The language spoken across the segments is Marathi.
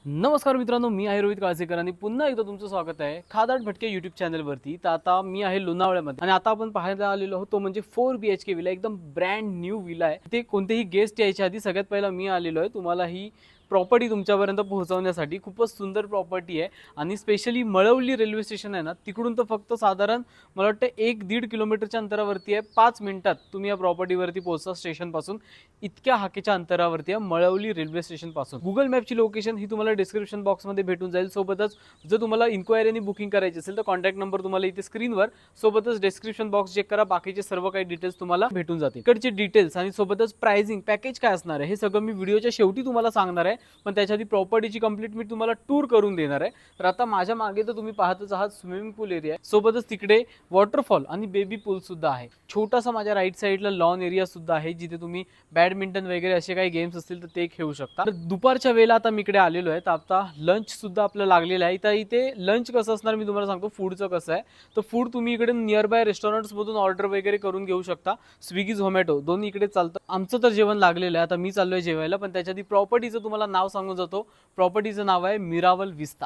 नमस्कार मित्रांनो, मी आहे रोहित काळसेकर आणि पुन्हा एकदा तुमचं स्वागत आहे खादाड भटके यूट्यूब चॅनलवरती। तर आता मी आहे लोणावळ्यामध्ये आणि आता आपण पाहायला आलेलो आहोत तो म्हणजे 4 BHK विला, एकदम ब्रँड न्यू विला आहे। ते कोणतेही गेस्ट यायच्या आधी सगळ्यात पहिला मी आलेलो आहे तुम्हाला ही प्रॉपर्टी तुमच्यापर्यंत पोहोचवण्यासाठी। खूपच सुंदर प्रॉपर्टी आहे आणि स्पेशली मळवली रेल्वे स्टेशन आहे ना, तिकडून तर फक्त साधारण मला वाटतं 1-1.5 किलोमीटरच्या अंतरावरती आहे। 5 मिनिटात तुम्ही या प्रॉपर्टीवरती पोहोचता स्टेशन पासून। इतक्या हाकेच्या अंतरावरती आहे मळवली रेल्वे स्टेशन पासून। गुगल मॅपची लोकेशन ही तुम्हाला डिस्क्रिप्शन बॉक्समध्ये भेटून जाईल। सोबतच जर तुम्हाला इन्क्वायरी आणि बुकिंग करायची असेल तर कॉन्टॅक्ट नंबर तुम्हाला इथे स्क्रीनवर, सोबतच डिस्क्रिप्शन बॉक्स चेक करा, बाकीचे सर्व काही डिटेल्स तुम्हाला भेटून जातील। इकडचे डिटेल्स आणि सोबतच प्राइसिंग पॅकेज काय असणार आहे हे सगळं मी व्हिडिओच्या शेवटी तुम्हाला सांगणार आहे। पण त्याच्या आधी प्रॉपर्टीची कंप्लीट मी तुम्हाला टूर करून देणार आहे। तर आता माझ्या मागे तर तुम्ही पाहतच आहात स्विमिंग पूल एरिया आहे, सोबतच तिकडे वॉटरफॉल आणि बेबी पूल सुद्धा आहे। छोटासा माझ्या राईट साईडला लॉन एरिया सुद्धा आहे, जिथे तुम्ही बॅडमिंटन वगैरे असे काही गेम्स असतील तर ते खेळू शकता। तर दुपारच्या वेळेला आता मी इकडे आलेलो आहे, तर आता लंच सुद्धा आपल्याला लागलेला आहे। तर इथे लंच कसं असणार मी तुम्हाला सांगतो, फूडचं कसं आहे। तर फूड तुम्ही इकडे नियरबाय रेस्टॉरंट्स मधून ऑर्डर वगैरे करून घेऊ शकता। स्विगी झोमॅटो दोन्ही इकडे चालतं। आमचं तर जेवण लागलेलं आहे, आता मी चाललोय जेवायला। पण त्याच्या आधी प्रॉपर्टीचं तुम्हाला नाव सांगून जातो। प्रॉपर्टीचं नाव आहे मिरावल विस्ता।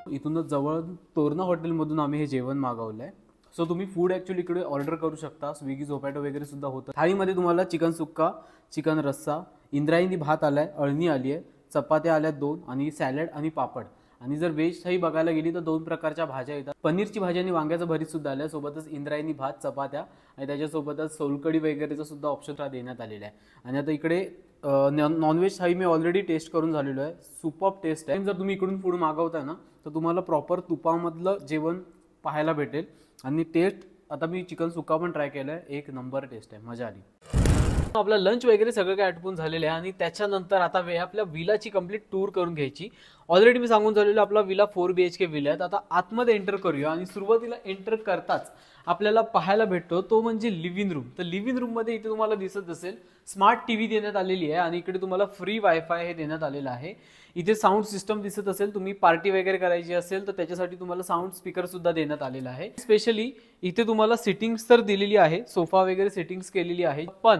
इथूनच जवळ तोरणा हॉटेलमधून आम्ही हे जेवण मागवलंय। सो तुम्ही फूड ॲक्च्युअली इकडे ऑर्डर करू शकता, स्विगी झोमॅटो वगैरे सुद्धा होतं। थाळीमध्ये तुम्हाला चिकन सुक्का, चिकन रस्सा, इंद्रायणी भात आलाय, अळणी आली आहे, चपात्या आल्यात 2 आणि सॅलड आणि पापड। आणि जर व्हेज थाळी बघायला गेली तर 2 प्रकारच्या भाज्या येतात, पनीरची भाजी आणि वांग्याचं भरीत सुद्धा आलं, सोबतच इंद्रायणी भात, चपात्या आणि त्याच्यासोबतच सोलकढी वगैरेचं सुद्धा ऑप्शन देण्यात आलेलं आहे। आणि आता इकडे नॉनव्हेज थाळी मी ऑलरेडी टेस्ट करून झालेलो आहे, सुपर टेस्ट आहे। जर तुम्ही इकडून फूड मागवताय ना तर तुम्हाला प्रॉपर तुपामधलं जेवण पाहायला भेटेल। आणि टेस्ट आता मी चिकन सुक्का पण ट्राय केलं आहे, एक नंबर टेस्ट आहे, मजा आली। आपला लंच वगैरे सगळं काय आटपून झालेलं आहे आणि त्याच्यानंतर आता वेळ आपल्या विलाची कंप्लीट टूर करून घ्यायची। ऑलरेडी मी सांगून झालेलो आपला विला 4 BHK विला आहे। आता आतमध्ये एंटर करूया आणि सुरुवातीला एंटर करताच आपल्याला पाहायला भेटतो तो म्हणजे लिव्हिंग रूम। तर लिव्हिंग रूम मध्ये इथे तुम्हाला दिसत असेल स्मार्ट टीव्ही देण्यात आलेली आहे आणि इकडे तुम्हाला फ्री वायफाय हे देण्यात आलेलं आहे। इथे साऊंड सिस्टम दिसत असेल, तुम्ही पार्टी वगैरे करायची असेल तर त्याच्यासाठी तुम्हाला साऊंड स्पीकर सुद्धा देण्यात आलेला आहे। स्पेशली इथे तुम्हाला सिटिंग्स तर दिलेली आहे, सोफा वगैरे सेटिंग्स केलेली आहे, पण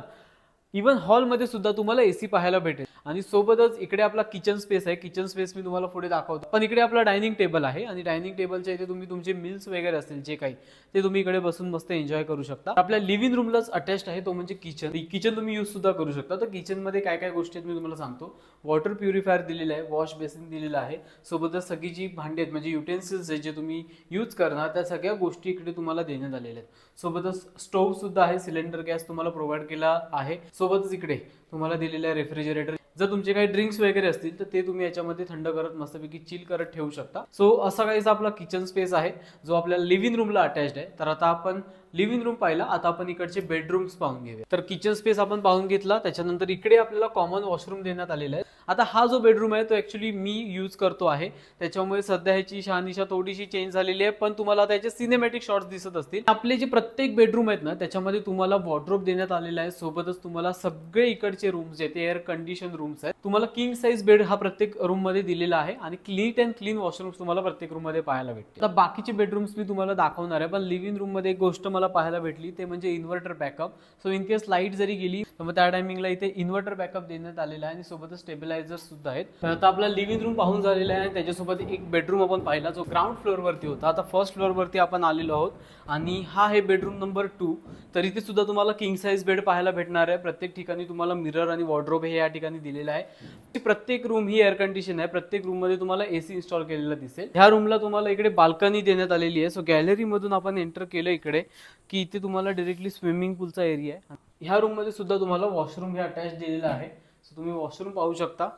इवन हॉलमध्ये सुद्धा तुम्हाला एसी पाहायला भेटेल। आणि सोबतच इकडे आपला किचन स्पेस आहे, किचन स्पेस मी तुम्हाला पुढे दाखवतो। पण इकडे आपला डायनिंग टेबल आहे आणि डायनिंग टेबलच्या इथे तुम्ही तुमचे मील्स वगैरे असतील जे काही ते तुम्ही इकडे बसून मस्त एन्जॉय करू शकता। आपल्या लिव्हिंग रूमलाच अटॅच्ड आहे तो म्हणजे किचन। किचन तुम्ही यूज सुद्धा करू शकता। तर किचन मध्ये काय काय गोष्टी आहेत मी तुम्हाला सांगतो। वॉटर प्युरिफायर दिलेला आहे, वॉश बेसिन दिलेला आहे, सोबतच सगळी जी भांडी आहेत म्हणजे युटेन्सिल्स आहेत जे तुम्ही यूज करणार त्या सगळ्या गोष्टी इकडे तुम्हाला देण्यात आलेल्या आहेत। सोबतच स्टोव्ह सुद्धा आहे, सिलेंडर गॅस तुम्हाला प्रोव्हाइड केला आहे। सोबतच इकडे तुम्हाला दिलेला आहे रेफ्रिजरेटर। जर तुमचे काही ड्रिंक्स वगैरे असतील तर ते तुम्ही याच्यामध्ये थंड करत मस्तपैकी चिल करत ठेवू शकता। सो असा काहीसा आपला किचन स्पेस आहे जो आपल्या लिव्हिंग रूमला अटॅच्ड आहे। तर आता आपण लिव्हिंग रूम पाहिला, आता आपण इकडचे बेडरूम्स पाहून घेऊया। तर किचन स्पेस आपण पाहून घेतला, त्याच्यानंतर इकडे आपल्याला कॉमन वॉशरूम देण्यात आलेला आहे। आता हा जो बेडरूम आहे तो ऍक्च्युअली मी यूज करतो आहे, त्याच्यामुळे सध्या ह्याची शहानिशा थोडीशी चेंज झालेली आहे, पण तुम्हाला त्याचे सिनेमॅटिक शॉट्स दिसत असतील। आपले जे प्रत्येक बेडरूम आहेत ना त्याच्यामध्ये तुम्हाला वॉर्डरोब देण्यात आलेला आहे, सोबतच तुम्हाला सगळे इकडचे रूम्स आहेत एअर कंडिशन रूम्स आहेत। तुम्हाला किंग साइज बेड हा प्रत्येक रूम मध्ये दिलेला आहे आणि नीट अँड क्लीन वॉशरूम्स तुम्हाला प्रत्येक रूम मध्ये पाहायला भेटतील। आता बाकीचे बेडरूम्स मी तुम्हाला दाखवणार आहे, पण लिव्हिंग रूम मध्ये एक गोष्ट मला पाहायला भेटली ते म्हणजे inverter backup. So in case light जरी गेली तर मग त्या टायमिंगला इथे इन्व्हर्टर बॅकअप देण्यात आलेला आहे आणि सोबतच स्टेबिलायझर सुद्धा आहेत। तर आता आपला लिव्हिंग रूम पाहून झालेला आहे, त्याच्यासोबत एक बेडरूम आपण पाहिला जो ग्राउंड फ्लोअर वरती होता। आता फर्स्ट फ्लोअर वरती आपण आलेलो आहोत आणि हा आहे बेडरूम नंबर 2। तर इथे सुद्धा तुम्हाला किंग साइज बेड पाहायला भेटणार आहे। प्रत्येक ठिकाणी तुम्हाला मिरर आणि वॉर्डरोब हे या ठिकाणी दिलेलं आहे। प्रत्येक रूम ही एअर कंडिशन आहे, प्रत्येक रूम मध्ये तुम्हाला एसी इन्स्टॉल केलेला दिसेल। ह्या रूमला तुम्हाला इकडे बाल्कनी देण्यात आलेली आहे। सो गॅलरी मधून आपण एंटर केलं इकडे की इथे तुम्हाला डायरेक्टली स्विमिंग पूलचा एरिया आहे। ह्या रूम मध्ये सुद्धा तुम्हाला वॉशरूम हे अटॅच दिलेला आहे, सो तुम्ही वॉशरूम पाहू शकता।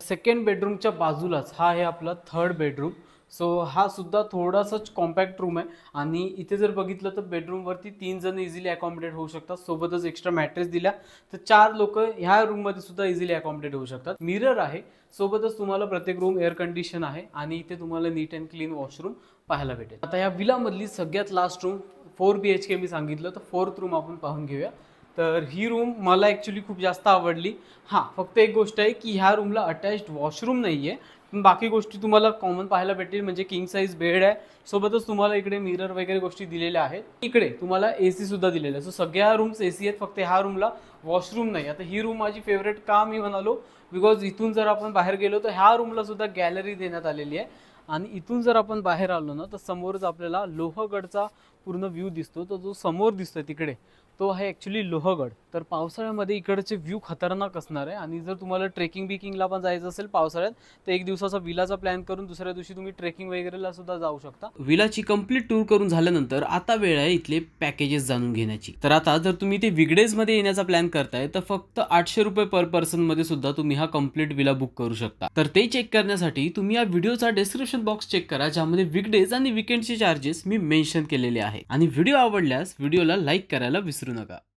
सेकंड बेडरूमच्या बाजूलाच हा आहे आपला थर्ड बेडरूम। सो हा सुद्धा थोडासाच कॉम्पॅक्ट रूम आहे आणि इथे जर बघितलं तर बेडरूम वरती 3 जण इझिली अकॉमोडेट होऊ शकतात। सोबतच एक्स्ट्रा मॅट्रेस दिल्या तर 4 लोक ह्या रूम मध्ये सुद्धा इझिली अकॉमोडेट होऊ शकतात। मिरर आहे, सोबतच तुम्हाला प्रत्येक रूम एअर कंडिशन आहे आणि इथे तुम्हाला नीट अँड क्लीन वॉशरूम पाहायला भेटेल। आता या विला मधली सगळ्यात लास्ट रूम 4 BHK मी सांगितलं, तर 4th रूम आपण पाहून घेऊया। तर ही रूम मला ॲक्च्युअली खूप जास्त आवडली। हां, फक्त एक गोष्ट आहे की ह्या रूमला अटॅच्ड वॉशरूम नाही आहे, पण बाकी गोष्टी तुम्हाला कॉमन पाहायला भेटतील, म्हणजे किंग साईज बेड आहे, सोबतच तुम्हाला इकडे मिरर वगैरे गोष्टी दिलेल्या आहेत. इकडे तुम्हाला AC सुद्धा दिलेला आहे. सो सगळ्या रूम्स AC आहेत, फक्त ह्या रूमला वॉशरूम नाही. आता ही रूम माझी फेवरेट का मी म्हणालो, बिकॉज इथून जर आपण बाहेर गेलो तर ह्या रूमला सुद्धा गॅलरी देण्यात आलेली आहे. आणि इथून जर आपण बाहेर आलो ना तर समोरच आपल्याला लोहगडचा पूर्ण व्ह्यू दिसतो. तो जो समोर दिसतोय तिकडे तो आहे ॲक्च्युली लोहगड. तर पावसाळ्यामध्ये इकडचे व्ह्यू खतरनाक असणार आहे. आणि जर तुम्हाला ट्रेकिंग बिकिंगला पण जायचं असेल पावसाळ्यात तर एक दिवसाचा विलाचा प्लॅन करून दुसऱ्या दिवशी तुम्ही ट्रेकिंग वगैरेला सुद्धा जाऊ शकता. विलाची कंप्लीट टूर करून झाल्यानंतर आता वेळ आहे इथले पॅकेजेस जाणून घेण्याची. तर आता जर तुम्ही ते विगडेज मध्ये येण्याचा प्लॅन करताय तर फक्त 800 रुपये पर पर्सन मध्ये सुद्धा तुम्ही हा कंप्लीट विला बुक करू शकता. तर ते चेक करण्यासाठी तुम्ही या व्हिडिओचा डिस्क्रिप्शन बॉक्स चेक करा, ज्यामध्ये विगडेज आणि वीकेंडचे चार्जेस मी मेन्शन केलेले आहे. आणि व्हिडिओ आवडल्यास व्हिडिओला लाईक करायला विसरू नका.